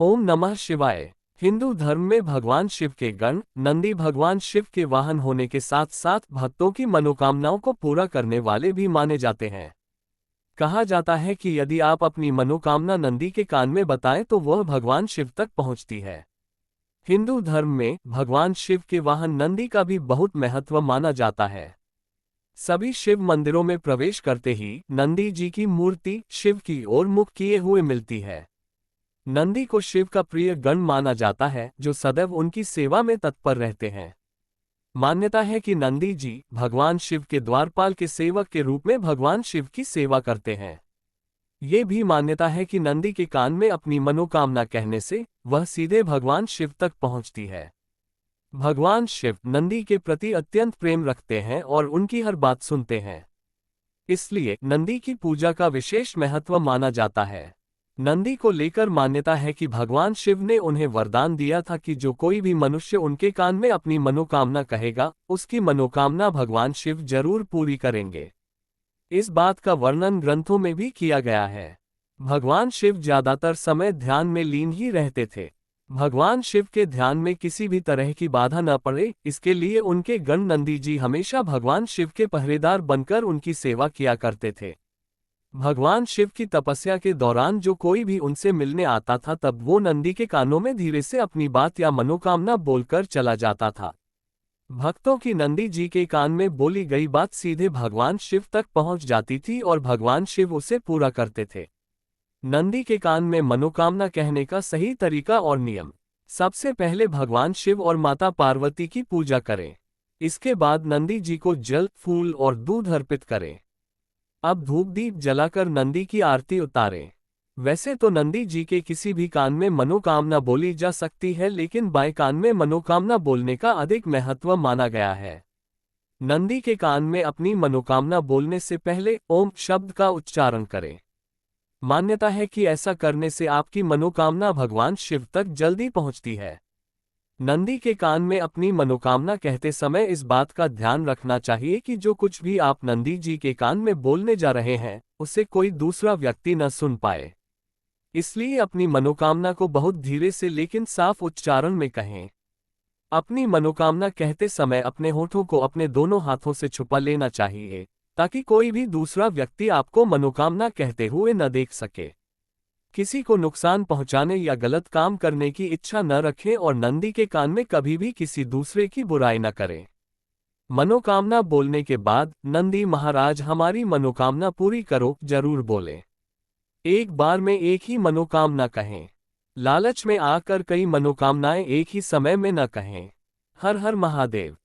ओम नमः शिवाय। हिंदू धर्म में भगवान शिव के गण नंदी भगवान शिव के वाहन होने के साथ साथ भक्तों की मनोकामनाओं को पूरा करने वाले भी माने जाते हैं। कहा जाता है कि यदि आप अपनी मनोकामना नंदी के कान में बताएं तो वह भगवान शिव तक पहुंचती है। हिंदू धर्म में भगवान शिव के वाहन नंदी का भी बहुत महत्व माना जाता है। सभी शिव मंदिरों में प्रवेश करते ही नंदी जी की मूर्ति शिव की ओर मुख किए हुए मिलती है। नंदी को शिव का प्रिय गण माना जाता है, जो सदैव उनकी सेवा में तत्पर रहते हैं। मान्यता है कि नंदी जी भगवान शिव के द्वारपाल के सेवक के रूप में भगवान शिव की सेवा करते हैं। ये भी मान्यता है कि नंदी के कान में अपनी मनोकामना कहने से वह सीधे भगवान शिव तक पहुंचती है। भगवान शिव नंदी के प्रति अत्यंत प्रेम रखते हैं और उनकी हर बात सुनते हैं। इसलिए नंदी की पूजा का विशेष महत्व माना जाता है। नंदी को लेकर मान्यता है कि भगवान शिव ने उन्हें वरदान दिया था कि जो कोई भी मनुष्य उनके कान में अपनी मनोकामना कहेगा, उसकी मनोकामना भगवान शिव जरूर पूरी करेंगे। इस बात का वर्णन ग्रंथों में भी किया गया है। भगवान शिव ज्यादातर समय ध्यान में लीन ही रहते थे। भगवान शिव के ध्यान में किसी भी तरह की बाधा न पड़े, इसके लिए उनके गण नंदी जी हमेशा भगवान शिव के पहरेदार बनकर उनकी सेवा किया करते थे। भगवान शिव की तपस्या के दौरान जो कोई भी उनसे मिलने आता था, तब वो नंदी के कानों में धीरे से अपनी बात या मनोकामना बोलकर चला जाता था। भक्तों की नंदी जी के कान में बोली गई बात सीधे भगवान शिव तक पहुंच जाती थी और भगवान शिव उसे पूरा करते थे। नंदी के कान में मनोकामना कहने का सही तरीका और नियम। सबसे पहले भगवान शिव और माता पार्वती की पूजा करें। इसके बाद नंदी जी को जल, फूल और दूध अर्पित करें। अब धूप दीप जलाकर नंदी की आरती उतारें। वैसे तो नंदी जी के किसी भी कान में मनोकामना बोली जा सकती है, लेकिन बाएं कान में मनोकामना बोलने का अधिक महत्व माना गया है। नंदी के कान में अपनी मनोकामना बोलने से पहले ओम शब्द का उच्चारण करें। मान्यता है कि ऐसा करने से आपकी मनोकामना भगवान शिव तक जल्दी पहुंचती है। नंदी के कान में अपनी मनोकामना कहते समय इस बात का ध्यान रखना चाहिए कि जो कुछ भी आप नंदी जी के कान में बोलने जा रहे हैं, उसे कोई दूसरा व्यक्ति न सुन पाए। इसलिए अपनी मनोकामना को बहुत धीरे से लेकिन साफ उच्चारण में कहें। अपनी मनोकामना कहते समय अपने होठों को अपने दोनों हाथों से छुपा लेना चाहिए, ताकि कोई भी दूसरा व्यक्ति आपको मनोकामना कहते हुए न देख सके। किसी को नुकसान पहुंचाने या गलत काम करने की इच्छा न रखें और नंदी के कान में कभी भी किसी दूसरे की बुराई न करें। मनोकामना बोलने के बाद नंदी महाराज हमारी मनोकामना पूरी करो जरूर बोलें। एक बार में एक ही मनोकामना कहें। लालच में आकर कई मनोकामनाएं एक ही समय में न कहें। हर हर महादेव।